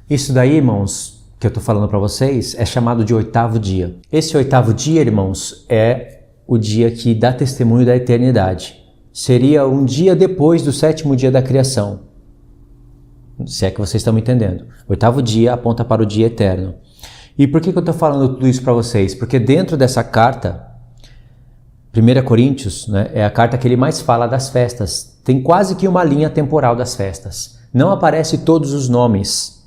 Isso daí, irmãos, que eu estou falando para vocês, é chamado de oitavo dia. Esse oitavo dia, irmãos, é o dia que dá testemunho da eternidade. Seria um dia depois do sétimo dia da criação. Se é que vocês estão me entendendo. O oitavo dia aponta para o dia eterno. E por que eu estou falando tudo isso para vocês? Porque dentro dessa carta, 1 Coríntios, né, é a carta que ele mais fala das festas. Tem quase que uma linha temporal das festas. Não aparece todos os nomes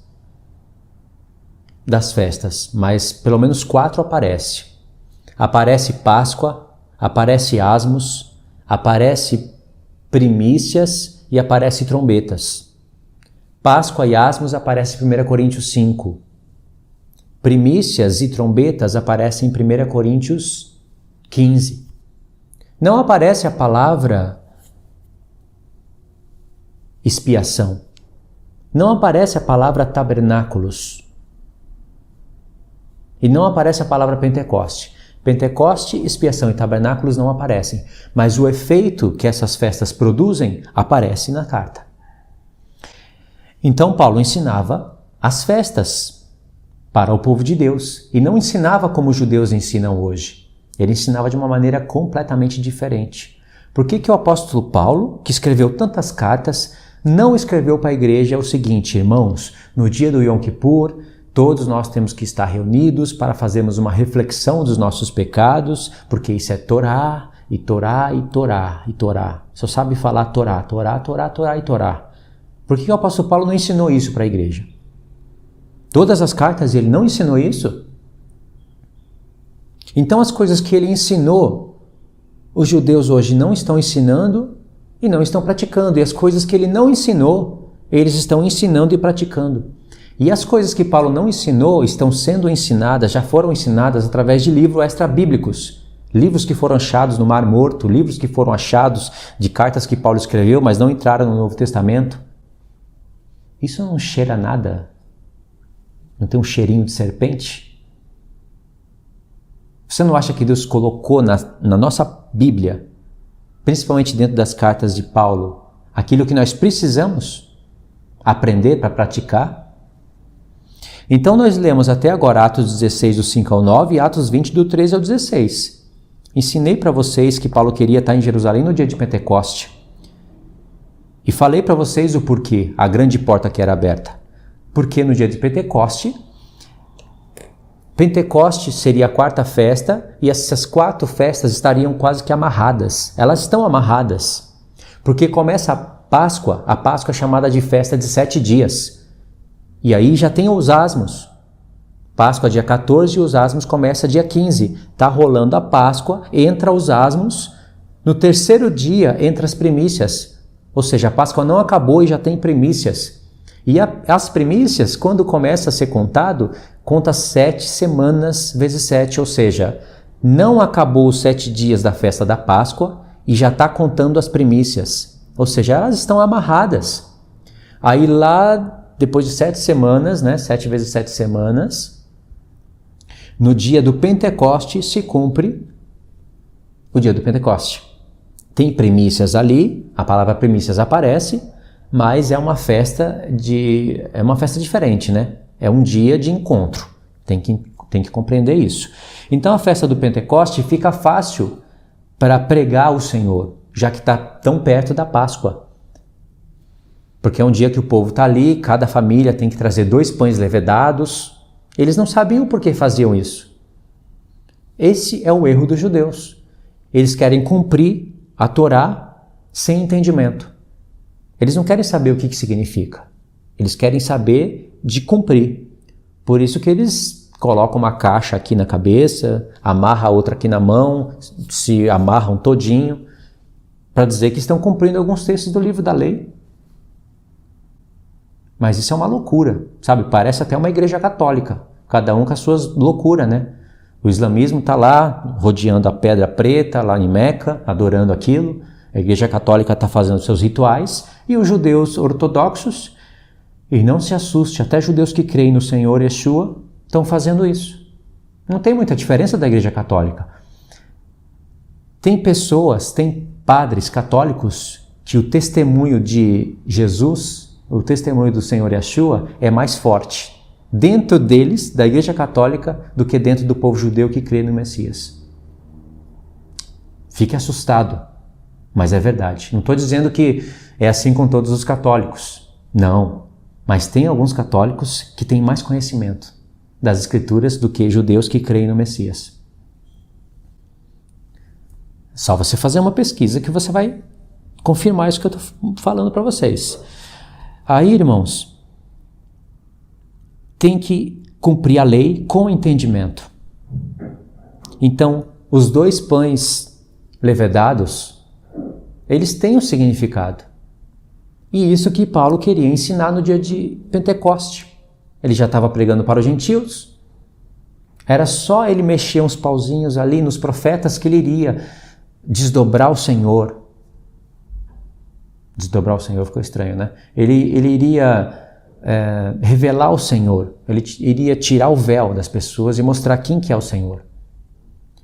das festas, mas pelo menos 4 aparece. Aparece Páscoa, aparece Asmos, aparece primícias e aparece trombetas. Páscoa e Asmos aparece em 1 Coríntios 5. Primícias e trombetas aparecem em 1 Coríntios 15. Não aparece a palavra expiação. Não aparece a palavra tabernáculos. E não aparece a palavra Pentecoste. Pentecoste, expiação e tabernáculos não aparecem. Mas o efeito que essas festas produzem aparece na carta. Então Paulo ensinava as festas para o povo de Deus. E não ensinava como os judeus ensinam hoje. Ele ensinava de uma maneira completamente diferente. Por que o apóstolo Paulo, que escreveu tantas cartas, não escreveu para a igreja o seguinte: irmãos, no dia do Yom Kippur, todos nós temos que estar reunidos para fazermos uma reflexão dos nossos pecados, porque isso é Torá, e Torá, e Torá, e Torá. Só sabe falar Torá, Torá, Torá, Torá e Torá. Por que o apóstolo Paulo não ensinou isso para a igreja? Todas as cartas ele não ensinou isso? Então as coisas que ele ensinou, os judeus hoje não estão ensinando e não estão praticando. E as coisas que ele não ensinou, eles estão ensinando e praticando. E as coisas que Paulo não ensinou estão sendo ensinadas, já foram ensinadas através de livros extra-bíblicos. Livros que foram achados no Mar Morto, livros que foram achados de cartas que Paulo escreveu, mas não entraram no Novo Testamento. Isso não cheira a nada? Não tem um cheirinho de serpente? Você não acha que Deus colocou na nossa Bíblia, principalmente dentro das cartas de Paulo, aquilo que nós precisamos aprender para praticar? Então nós lemos até agora Atos 16, do 5 ao 9 e Atos 20, do 13 ao 16. Ensinei para vocês que Paulo queria estar em Jerusalém no dia de Pentecoste. E falei para vocês o porquê, a grande porta que era aberta. Porque no dia de Pentecoste seria a quarta festa e essas 4 festas estariam quase que amarradas. Elas estão amarradas. Porque começa a Páscoa é chamada de festa de 7 dias. E aí já tem os asmos. Páscoa dia 14 e os asmos começa dia 15. Está rolando a Páscoa, entra os asmos. No terceiro dia entra as primícias. Ou seja, a Páscoa não acabou e já tem primícias. E as primícias, quando começa a ser contado, conta 7 semanas vezes 7, ou seja, não acabou os 7 dias da festa da Páscoa e já está contando as primícias. Ou seja, elas estão amarradas. Aí lá, depois de 7 semanas, 7 vezes 7 semanas, no dia do Pentecoste se cumpre o dia do Pentecoste. Tem primícias ali, a palavra primícias aparece, mas é uma festa diferente, né? É um dia de encontro. Tem que compreender isso. Então a festa do Pentecoste fica fácil para pregar o Senhor, já que está tão perto da Páscoa. Porque é um dia que o povo está ali, cada família tem que trazer 2 pães levedados. Eles não sabiam por que faziam isso. Esse é o erro dos judeus. Eles querem cumprir a Torá sem entendimento. Eles não querem saber o que significa. Eles querem saber de cumprir. Por isso que eles colocam uma caixa aqui na cabeça, amarram a outra aqui na mão, se amarram todinho, para dizer que estão cumprindo alguns textos do livro da lei. Mas isso é uma loucura, sabe? Parece até uma igreja católica, cada um com as suas loucuras, né? O islamismo está lá, rodeando a pedra preta, lá em Meca, adorando aquilo. A igreja católica está fazendo seus rituais. E os judeus ortodoxos, e não se assuste, até judeus que creem no Senhor Yeshua, estão fazendo isso. Não tem muita diferença da igreja católica. Tem padres católicos que o testemunho de Jesus, o testemunho do Senhor Yeshua é mais forte. dentro deles, da Igreja Católica, do que dentro do povo judeu que crê no Messias. Fique assustado, mas é verdade. Não estou dizendo que é assim com todos os católicos. Não, mas tem alguns católicos que têm mais conhecimento das Escrituras do que judeus que creem no Messias. Só você fazer uma pesquisa que você vai confirmar isso que eu estou falando para vocês. Aí, irmãos, tem que cumprir a lei com entendimento. Então, os 2 pães levedados, eles têm um significado. E isso que Paulo queria ensinar no dia de Pentecoste. Ele já estava pregando para os gentios. Era só ele mexer uns pauzinhos ali nos profetas que ele iria desdobrar o Senhor. Desdobrar o Senhor ficou estranho, né? Ele iria revelar o Senhor. Ele iria tirar o véu das pessoas e mostrar quem que é o Senhor.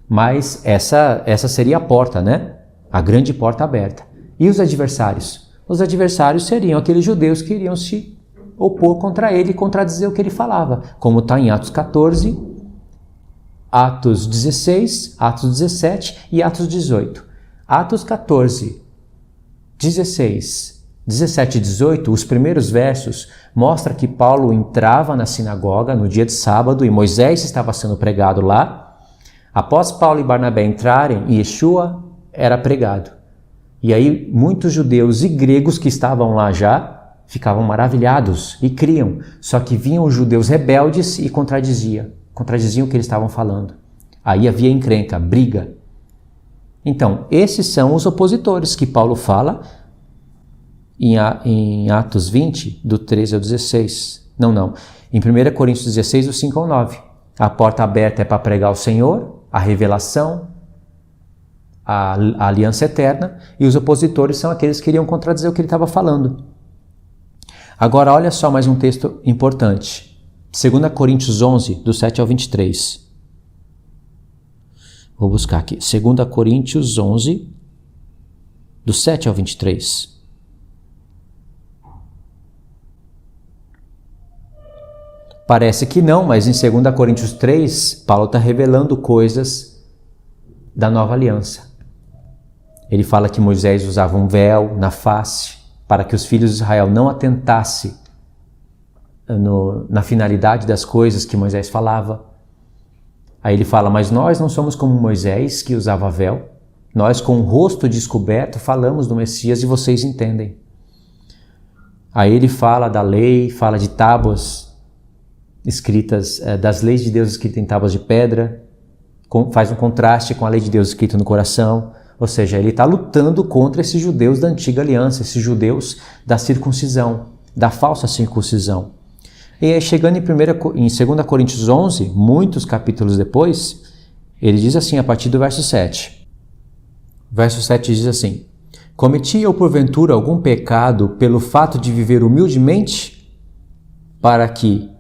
Mas essa seria a porta, né? A grande porta aberta. E os adversários? Os adversários seriam aqueles judeus que iriam se opor contra ele e contradizer o que ele falava, como está em Atos 14, Atos 16, Atos 17 e Atos 18. Atos 14, 16, 17 e 18, os primeiros versos, mostra que Paulo entrava na sinagoga no dia de sábado e Moisés estava sendo pregado lá. Após Paulo e Barnabé entrarem, Yeshua era pregado. E aí muitos judeus e gregos que estavam lá já ficavam maravilhados e criam, só que vinham os judeus rebeldes e contradiziam o que eles estavam falando. Aí havia encrenca, briga. Então, esses são os opositores que Paulo fala em Atos 20, do 13 ao 16. Não. Em 1 Coríntios 16, do 5 ao 9. A porta aberta é para pregar o Senhor, a revelação, a aliança eterna, e os opositores são aqueles que iriam contradizer o que ele estava falando. Agora, olha só mais um texto importante. 2 Coríntios 11, do 7 ao 23. Vou buscar aqui. 2 Coríntios 11, do 7 ao 23. Parece que não, mas em 2 Coríntios 3, Paulo está revelando coisas da nova aliança. Ele fala que Moisés usava um véu na face para que os filhos de Israel não atentassem na finalidade das coisas que Moisés falava. Aí ele fala, mas nós não somos como Moisés, que usava véu. Nós, com o rosto descoberto, falamos do Messias e vocês entendem. Aí ele fala da lei, fala de tábuas escritas, das leis de Deus escritas em tábuas de pedra, faz um contraste com a lei de Deus escrita no coração. Ou seja, ele está lutando contra esses judeus da antiga aliança, esses judeus da circuncisão, da falsa circuncisão. E aí, chegando em 2 Coríntios 11, muitos capítulos depois, ele diz assim, a partir do verso 7. Verso 7 diz assim, cometi eu porventura algum pecado pelo fato de viver humildemente, para que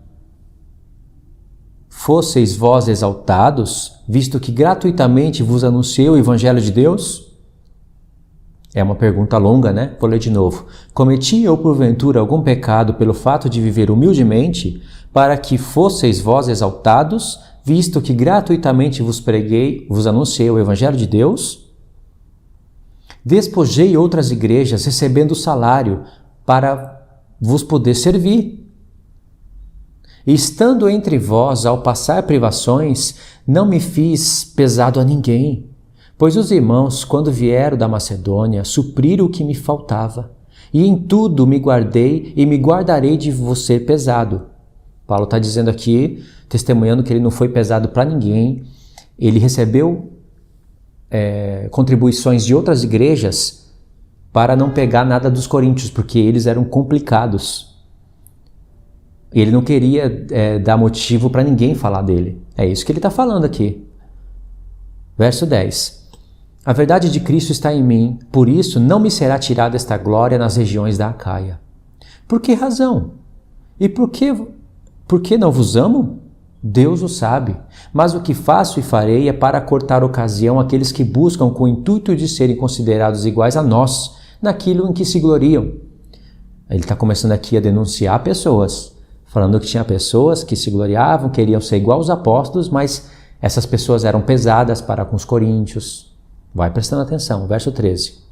fosseis vós exaltados, visto que gratuitamente vos anunciei o Evangelho de Deus? É uma pergunta longa, né? Vou ler de novo. Cometi eu porventura algum pecado pelo fato de viver humildemente, para que fosseis vós exaltados, visto que gratuitamente vos anunciei o Evangelho de Deus? Despojei outras igrejas, recebendo salário, para vos poder servir. E estando entre vós, ao passar privações, não me fiz pesado a ninguém, pois os irmãos, quando vieram da Macedônia, supriram o que me faltava, e em tudo me guardei e me guardarei de vos ser pesado. Paulo está dizendo aqui, testemunhando que ele não foi pesado para ninguém, ele recebeu contribuições de outras igrejas para não pegar nada dos coríntios, porque eles eram complicados. Ele não queria dar motivo para ninguém falar dele. É isso que ele está falando aqui. Verso 10. A verdade de Cristo está em mim, por isso não me será tirada esta glória nas regiões da Acaia. Por que razão? E por que não vos amo? Deus o sabe. Mas o que faço e farei é para cortar ocasião àqueles que buscam com o intuito de serem considerados iguais a nós, naquilo em que se gloriam. Ele está começando aqui a denunciar pessoas, falando que tinha pessoas que se gloriavam, queriam ser igual aos apóstolos, mas essas pessoas eram pesadas para com os coríntios. Vai prestando atenção, verso 13.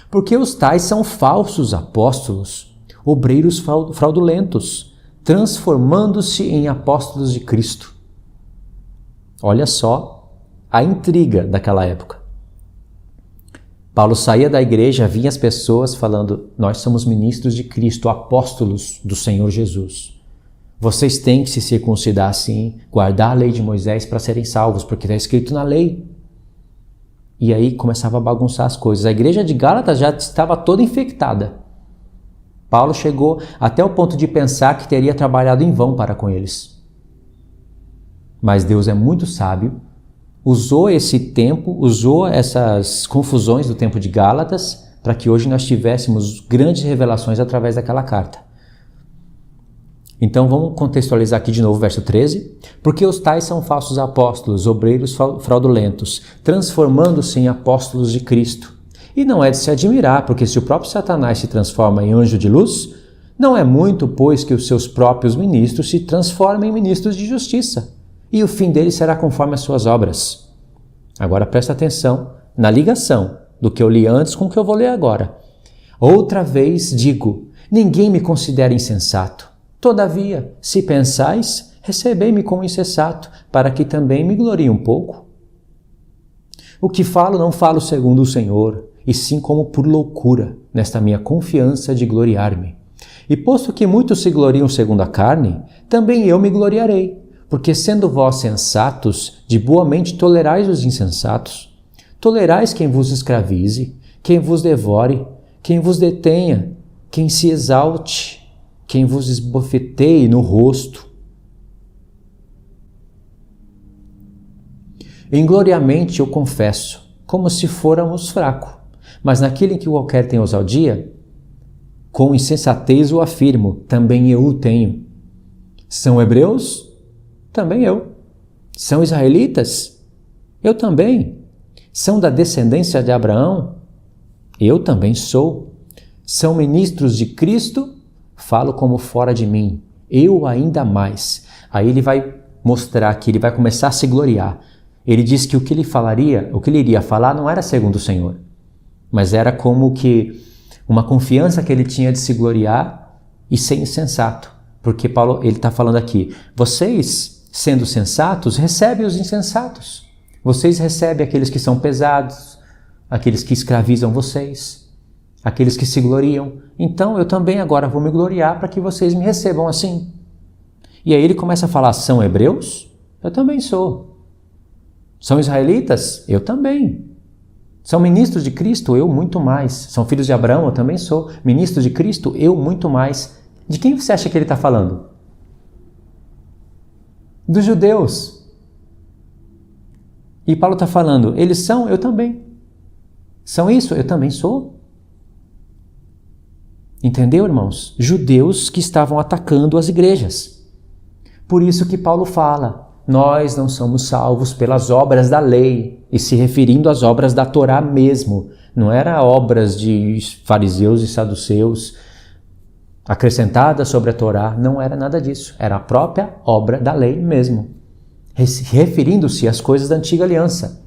Porque os tais são falsos apóstolos, obreiros fraudulentos, transformando-se em apóstolos de Cristo. Olha só a intriga daquela época. Paulo saía da igreja, vinha as pessoas falando: nós somos ministros de Cristo, apóstolos do Senhor Jesus. Vocês têm que se circuncidar sim, guardar a lei de Moisés para serem salvos, porque está escrito na lei. E aí começava a bagunçar as coisas. A igreja de Gálatas já estava toda infectada. Paulo chegou até o ponto de pensar que teria trabalhado em vão para com eles. Mas Deus é muito sábio, usou esse tempo, usou essas confusões do tempo de Gálatas para que hoje nós tivéssemos grandes revelações através daquela carta. Então vamos contextualizar aqui de novo o verso 13. Porque os tais são falsos apóstolos, obreiros fraudulentos, transformando-se em apóstolos de Cristo. E não é de se admirar, porque se o próprio Satanás se transforma em anjo de luz, não é muito, pois, que os seus próprios ministros se transformem em ministros de justiça, e o fim deles será conforme as suas obras. Agora presta atenção na ligação do que eu li antes com o que eu vou ler agora. Outra vez digo, ninguém me considera insensato. Todavia, se pensais, recebei-me como insensato, para que também me glorie um pouco. O que falo, não falo segundo o Senhor, e sim como por loucura, nesta minha confiança de gloriar-me. E posto que muitos se gloriam segundo a carne, também eu me gloriarei, porque sendo vós sensatos, de boa mente tolerais os insensatos. Tolerais quem vos escravize, quem vos devore, quem vos detenha, quem se exalte, quem vos esbofeteie no rosto. Ingloriamente eu confesso, como se fôramos fracos, mas naquele em que qualquer tem ousadia, com insensatez o afirmo, também eu o tenho. São hebreus? Também eu. São israelitas? Eu também. São da descendência de Abraão? Eu também sou. São ministros de Cristo? Falo como fora de mim, eu ainda mais. Aí ele vai mostrar que ele vai começar a se gloriar. Ele diz que o que ele iria falar não era segundo o Senhor, mas era como que uma confiança que ele tinha de se gloriar e ser insensato. Porque Paulo, ele está falando aqui, vocês, sendo sensatos, recebem os insensatos. Vocês recebem aqueles que são pesados, aqueles que escravizam vocês, aqueles que se gloriam. Então eu também agora vou me gloriar para que vocês me recebam assim. E aí ele começa a falar, são hebreus? Eu também sou. São israelitas? Eu também. São ministros de Cristo? Eu muito mais. São filhos de Abraão? Eu também sou. Ministros de Cristo? Eu muito mais. De quem você acha que ele está falando? Dos judeus. E Paulo está falando, eles são? Eu também. São isso? Eu também sou. Entendeu, irmãos? Judeus que estavam atacando as igrejas. Por isso que Paulo fala, nós não somos salvos pelas obras da lei, e se referindo às obras da Torá mesmo. Não era obras de fariseus e saduceus acrescentadas sobre a Torá, não era nada disso. Era a própria obra da lei mesmo. Referindo-se às coisas da antiga aliança,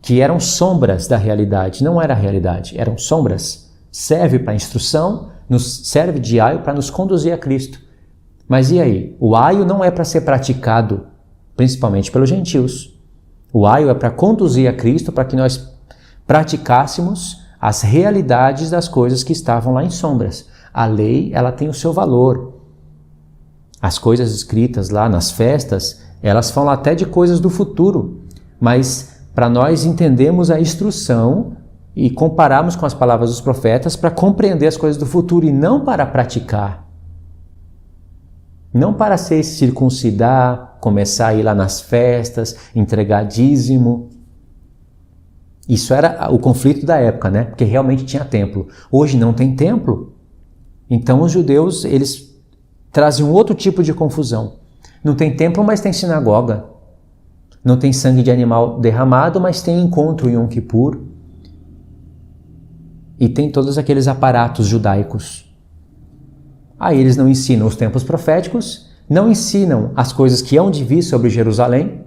que eram sombras da realidade, não era a realidade, eram sombras. Serve para instrução, serve de aio para nos conduzir a Cristo. Mas e aí? O aio não é para ser praticado principalmente pelos gentios. O aio é para conduzir a Cristo, para que nós praticássemos as realidades das coisas que estavam lá em sombras. A lei, ela tem o seu valor. As coisas escritas lá nas festas, elas falam até de coisas do futuro, mas para nós entendermos a instrução e compararmos com as palavras dos profetas para compreender as coisas do futuro e não para praticar. Não para se circuncidar, começar a ir lá nas festas, entregar dízimo. Isso era o conflito da época, né? Porque realmente tinha templo. Hoje não tem templo. Então os judeus, eles trazem um outro tipo de confusão. Não tem templo, mas tem sinagoga. Não tem sangue de animal derramado, mas tem encontro em Yom Kippur. E tem todos aqueles aparatos judaicos. Aí eles não ensinam os tempos proféticos, não ensinam as coisas que hão de vir sobre Jerusalém.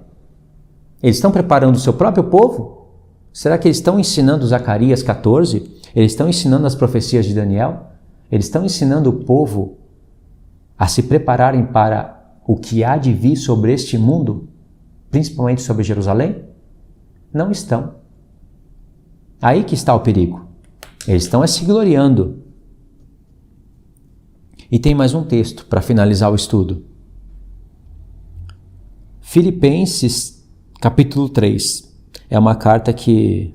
Eles estão preparando o seu próprio povo? Será que eles estão ensinando Zacarias 14? Eles estão ensinando as profecias de Daniel? Eles estão ensinando o povo a se prepararem para o que há de vir sobre este mundo, principalmente sobre Jerusalém? Não estão. Aí que está o perigo. Eles estão se gloriando. E tem mais um texto para finalizar o estudo. Filipenses, capítulo 3. É uma carta que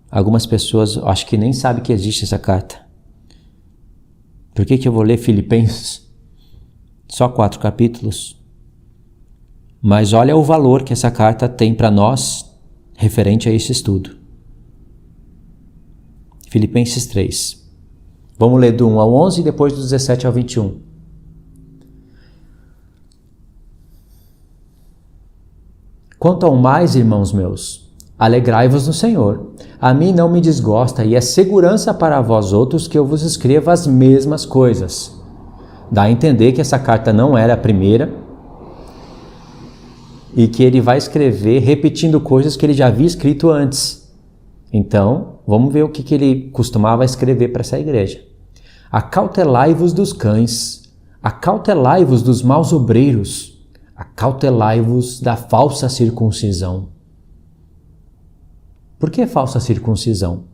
algumas pessoas acho que nem sabem que existe essa carta. Por que eu vou ler Filipenses? Só 4 capítulos. Mas olha o valor que essa carta tem para nós referente a esse estudo. Filipenses 3. Vamos ler do 1 ao 11 e depois do 17 ao 21. Quanto ao mais, irmãos meus, alegrai-vos no Senhor. A mim não me desgosta e é segurança para vós outros que eu vos escreva as mesmas coisas. Dá a entender que essa carta não era a primeira e que ele vai escrever repetindo coisas que ele já havia escrito antes. Então, vamos ver o que ele costumava escrever para essa igreja. Acautelai-vos dos cães, acautelai-vos dos maus obreiros, acautelai-vos da falsa circuncisão. Por que falsa circuncisão?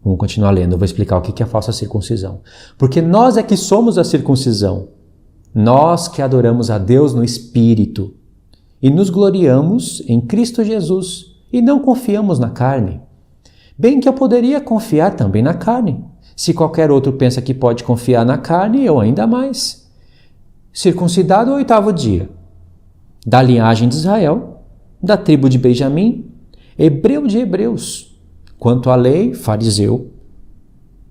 Vamos continuar lendo, eu vou explicar o que é a falsa circuncisão. Porque nós é que somos a circuncisão, nós que adoramos a Deus no Espírito e nos gloriamos em Cristo Jesus e não confiamos na carne. Bem que eu poderia confiar também na carne. Se qualquer outro pensa que pode confiar na carne, eu ainda mais. Circuncidado ao 8º dia, da linhagem de Israel, da tribo de Benjamim, hebreu de hebreus, quanto à lei, fariseu,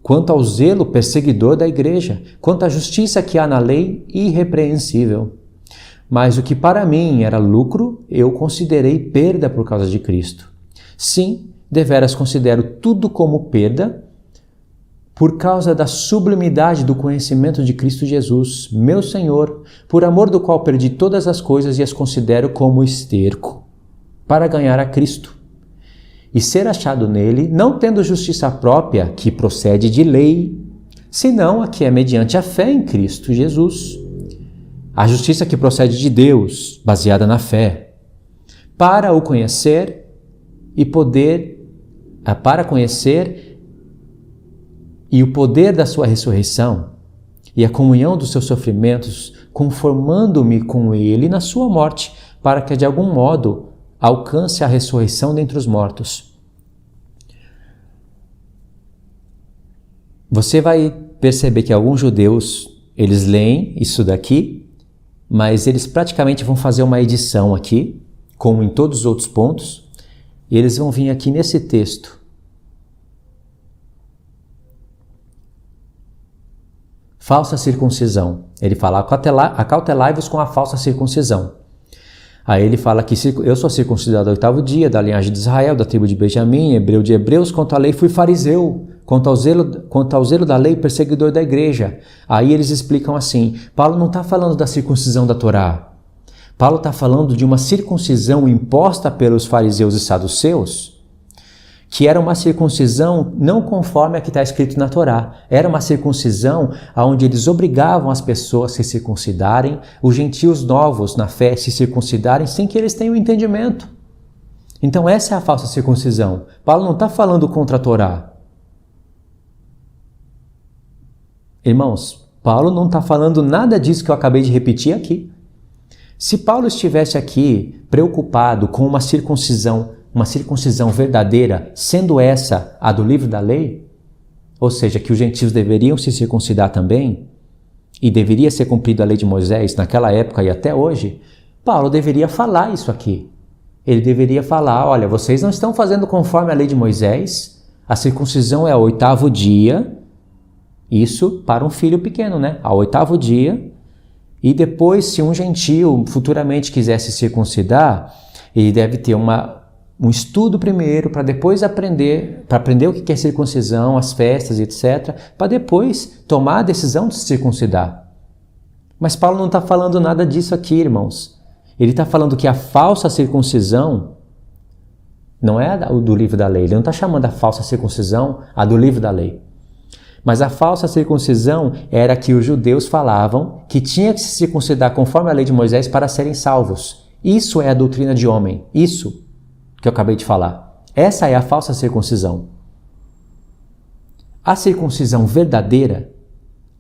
quanto ao zelo, perseguidor da igreja, quanto à justiça que há na lei, irrepreensível. Mas o que para mim era lucro, eu considerei perda por causa de Cristo. Sim, deveras considero tudo como perda por causa da sublimidade do conhecimento de Cristo Jesus, meu Senhor, por amor do qual perdi todas as coisas e as considero como esterco, para ganhar a Cristo e ser achado nele, não tendo justiça própria que procede de lei, senão a que é mediante a fé em Cristo Jesus. A justiça que procede de Deus, baseada na fé, para o conhecer e para conhecer e o poder da sua ressurreição e a comunhão dos seus sofrimentos, conformando-me com ele na sua morte, para que de algum modo alcance a ressurreição dentre os mortos. Você vai perceber que alguns judeus, eles leem isso daqui, mas eles praticamente vão fazer uma edição aqui, como em todos os outros pontos, e eles vão vir aqui nesse texto. Falsa circuncisão. Ele fala, acautelai-vos com a falsa circuncisão. Aí ele fala que eu sou circuncidado ao 8º dia, da linhagem de Israel, da tribo de Benjamim, hebreu de hebreus, quanto à lei fui fariseu, quanto ao zelo da lei, perseguidor da igreja. Aí eles explicam assim, Paulo não está falando da circuncisão da Torá. Paulo está falando de uma circuncisão imposta pelos fariseus e saduceus, que era uma circuncisão não conforme a que está escrito na Torá. Era uma circuncisão onde eles obrigavam as pessoas a se circuncidarem, os gentios novos na fé se circuncidarem sem que eles tenham entendimento. Então essa é a falsa circuncisão. Paulo não está falando contra a Torá. Irmãos, Paulo não está falando nada disso que eu acabei de repetir aqui. Se Paulo estivesse aqui preocupado com uma circuncisão verdadeira, sendo essa a do livro da lei, ou seja, que os gentios deveriam se circuncidar também, e deveria ser cumprida a lei de Moisés naquela época e até hoje, Paulo deveria falar isso aqui. Ele deveria falar, olha, vocês não estão fazendo conforme a lei de Moisés, a circuncisão é ao 8º dia, isso para um filho pequeno, né? Ao 8º dia, e depois, se um gentio futuramente quisesse circuncidar, ele deve ter uma um estudo primeiro, para depois aprender o que é circuncisão, as festas, etc., para depois tomar a decisão de se circuncidar. Mas Paulo não está falando nada disso aqui, irmãos. Ele está falando que a falsa circuncisão não é a do livro da lei. Ele não está chamando a falsa circuncisão a do livro da lei. Mas a falsa circuncisão era que os judeus falavam que tinha que se circuncidar conforme a lei de Moisés para serem salvos. Isso é a doutrina de homem. Isso que eu acabei de falar. Essa é a falsa circuncisão. A circuncisão verdadeira,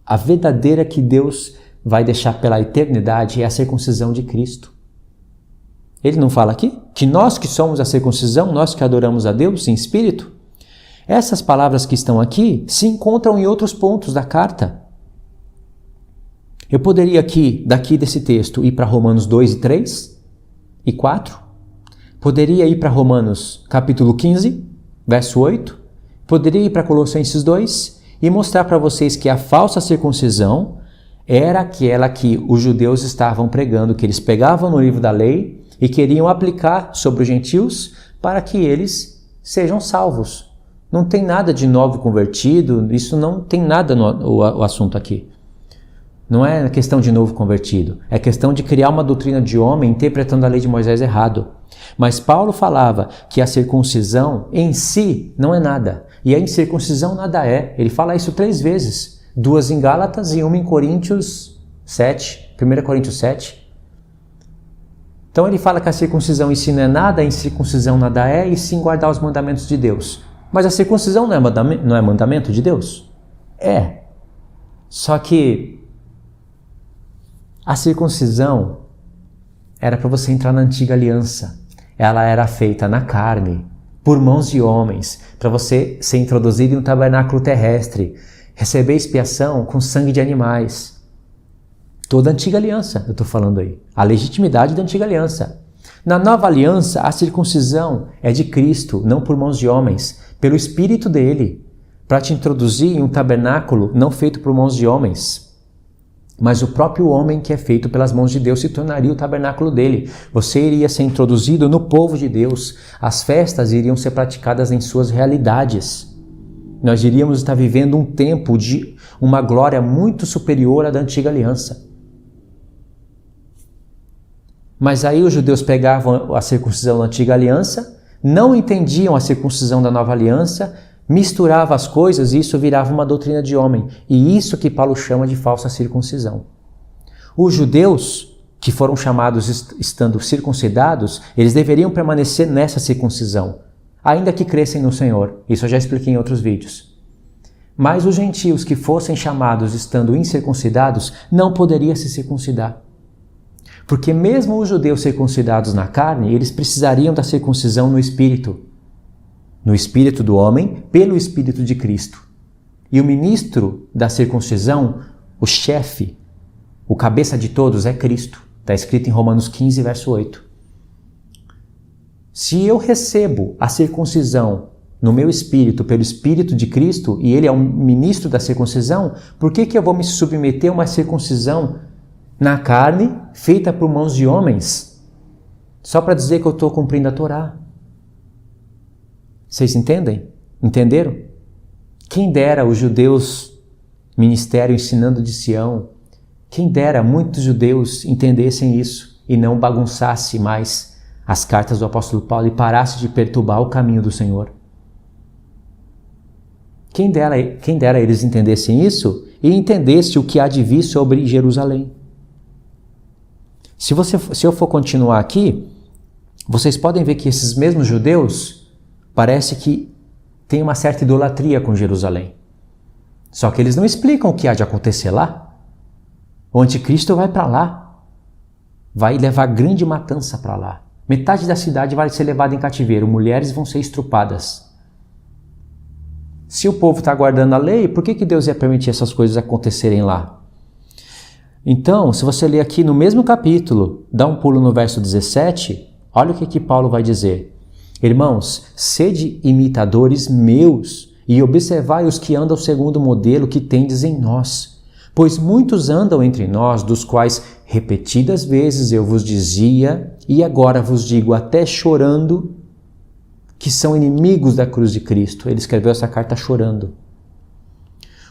a verdadeira que Deus vai deixar pela eternidade, é a circuncisão de Cristo. Ele não fala aqui que nós que somos a circuncisão, nós que adoramos a Deus em espírito? Essas palavras que estão aqui se encontram em outros pontos da carta. Eu poderia daqui desse texto, ir para Romanos 2 e 3 e 4. Poderia ir para Romanos capítulo 15, verso 8. Poderia ir para Colossenses 2 e mostrar para vocês que a falsa circuncisão era aquela que os judeus estavam pregando, que eles pegavam no livro da lei e queriam aplicar sobre os gentios para que eles sejam salvos. Não tem nada de novo convertido, isso não tem nada no assunto aqui. Não é questão de novo convertido, é questão de criar uma doutrina de homem interpretando a lei de Moisés errado. Mas Paulo falava que a circuncisão em si não é nada, e a incircuncisão nada é. Ele fala isso 3 vezes, 2 em Gálatas e 1 em Coríntios 7, 1 Coríntios 7. Então ele fala que a circuncisão em si não é nada, a incircuncisão nada é, e sim guardar os mandamentos de Deus. Mas a circuncisão não é mandamento de Deus? É. Só que a circuncisão era para você entrar na antiga aliança. Ela era feita na carne, por mãos de homens, para você ser introduzido em um tabernáculo terrestre, receber expiação com sangue de animais. Toda a antiga aliança, eu estou falando aí. A legitimidade da antiga aliança. Na nova aliança, a circuncisão é de Cristo, não por mãos de homens, pelo Espírito dele, para te introduzir em um tabernáculo não feito por mãos de homens. Mas o próprio homem que é feito pelas mãos de Deus se tornaria o tabernáculo dele. Você iria ser introduzido no povo de Deus. As festas iriam ser praticadas em suas realidades. Nós iríamos estar vivendo um tempo de uma glória muito superior à da antiga aliança. Mas aí os judeus pegavam a circuncisão da antiga aliança, não entendiam a circuncisão da nova aliança, misturavam as coisas e isso virava uma doutrina de homem. E isso que Paulo chama de falsa circuncisão. Os judeus, que foram chamados estando circuncidados, eles deveriam permanecer nessa circuncisão, ainda que crescem no Senhor. Isso eu já expliquei em outros vídeos. Mas os gentios que fossem chamados estando incircuncidados não poderiam se circuncidar. Porque mesmo os judeus circuncidados na carne, eles precisariam da circuncisão no espírito do homem, pelo Espírito de Cristo. E o ministro da circuncisão, o chefe, o cabeça de todos é Cristo. Está escrito em Romanos 15, verso 8. Se eu recebo a circuncisão no meu espírito, pelo Espírito de Cristo, e ele é um ministro da circuncisão, por que eu vou me submeter a uma circuncisão na carne, feita por mãos de homens, só para dizer que eu estou cumprindo a Torá? Vocês entendem? Entenderam? Quem dera os judeus ministério ensinando de Sião, quem dera muitos judeus entendessem isso e não bagunçasse mais as cartas do apóstolo Paulo e parasse de perturbar o caminho do Senhor. Quem dera eles entendessem isso e entendessem o que há de vir sobre Jerusalém. Se eu for continuar aqui, vocês podem ver que esses mesmos judeus parece que têm uma certa idolatria com Jerusalém. Só que eles não explicam o que há de acontecer lá. O anticristo vai para lá, vai levar grande matança para lá. Metade da cidade vai ser levada em cativeiro, mulheres vão ser estrupadas. Se o povo está guardando a lei, por que Deus ia permitir essas coisas acontecerem lá? Então, se você ler aqui no mesmo capítulo, dá um pulo no verso 17, olha o que Paulo vai dizer. Irmãos, sede imitadores meus e observai os que andam segundo o modelo que tendes em nós. Pois muitos andam entre nós, dos quais repetidas vezes eu vos dizia, e agora vos digo até chorando, que são inimigos da cruz de Cristo. Ele escreveu essa carta chorando.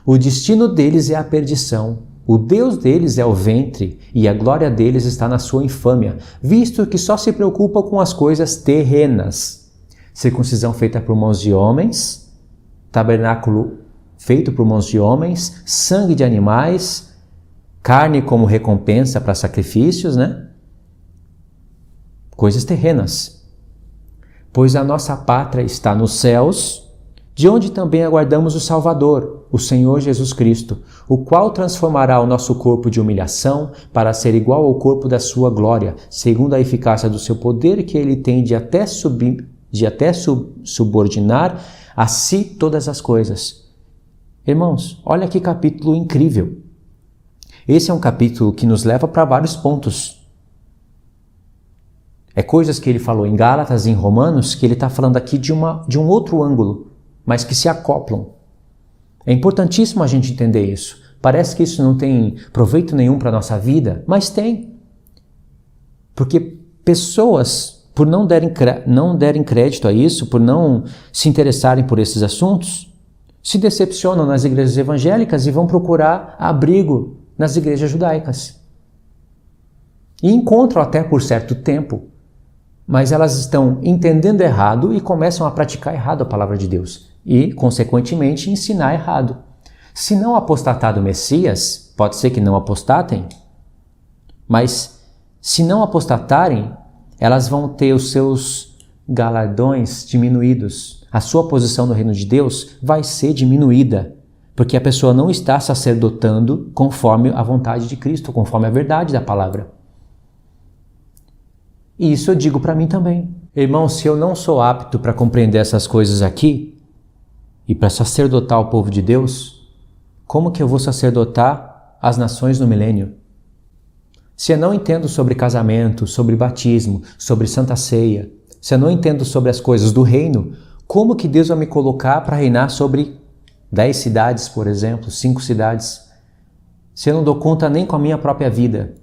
O destino deles é a perdição. O Deus deles é o ventre e a glória deles está na sua infâmia, visto que só se preocupa com as coisas terrenas. Circuncisão feita por mãos de homens, tabernáculo feito por mãos de homens, sangue de animais, carne como recompensa para sacrifícios, né? Coisas terrenas. Pois a nossa pátria está nos céus, de onde também aguardamos o Salvador, o Senhor Jesus Cristo, o qual transformará o nosso corpo de humilhação para ser igual ao corpo da sua glória, segundo a eficácia do seu poder que ele tem de até subordinar a si todas as coisas. Irmãos, olha que capítulo incrível. Esse é um capítulo que nos leva para vários pontos. É coisas que ele falou em Gálatas e em Romanos que ele está falando aqui de um outro ângulo, mas que se acoplam. É importantíssimo a gente entender isso. Parece que isso não tem proveito nenhum para a nossa vida, mas tem. Porque pessoas, por não derem crédito a isso, por não se interessarem por esses assuntos, se decepcionam nas igrejas evangélicas e vão procurar abrigo nas igrejas judaicas. E encontram até por certo tempo, mas elas estão entendendo errado e começam a praticar errado a palavra de Deus. E, consequentemente, ensinar errado. Se não apostatar do Messias, pode ser que não apostatem, mas se não apostatarem, elas vão ter os seus galardões diminuídos. A sua posição no reino de Deus vai ser diminuída, porque a pessoa não está sacerdotando conforme a vontade de Cristo, conforme a verdade da palavra. E isso eu digo para mim também. Irmão, se eu não sou apto para compreender essas coisas aqui, e para sacerdotar o povo de Deus, como que eu vou sacerdotar as nações no milênio? Se eu não entendo sobre casamento, sobre batismo, sobre santa ceia, se eu não entendo sobre as coisas do reino, como que Deus vai me colocar para reinar sobre 10 cidades, por exemplo, 5 cidades, se eu não dou conta nem com a minha própria vida?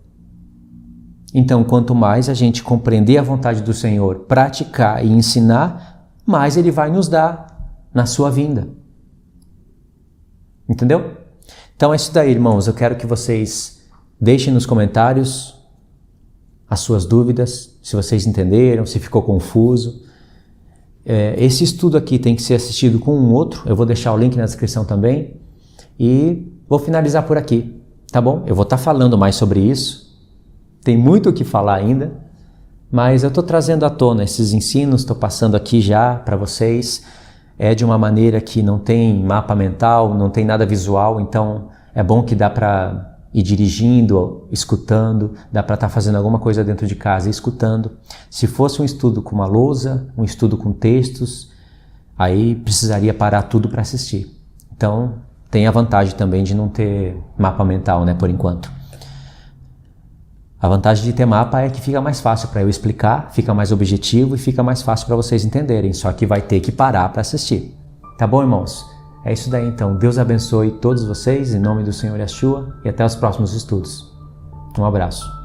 Então, quanto mais a gente compreender a vontade do Senhor, praticar e ensinar, mais Ele vai nos dar na sua vinda. Entendeu? Então é isso daí, irmãos. Eu quero que vocês deixem nos comentários as suas dúvidas, se vocês entenderam, se ficou confuso. Esse estudo aqui tem que ser assistido com um outro. Eu vou deixar o link na descrição também. E vou finalizar por aqui, tá bom? Eu vou estar falando mais sobre isso. Tem muito o que falar ainda, mas eu estou trazendo à tona esses ensinos, estou passando aqui já para vocês. É de uma maneira que não tem mapa mental, não tem nada visual, então é bom que dá para ir dirigindo, escutando, dá para estar fazendo alguma coisa dentro de casa e escutando. Se fosse um estudo com uma lousa, um estudo com textos, aí precisaria parar tudo para assistir. Então tem a vantagem também de não ter mapa mental, né, por enquanto. A vantagem de ter mapa é que fica mais fácil para eu explicar, fica mais objetivo e fica mais fácil para vocês entenderem, só que vai ter que parar para assistir. Tá bom, irmãos? É isso daí então. Deus abençoe todos vocês, em nome do Senhor Yeshua, e até os próximos estudos. Um abraço.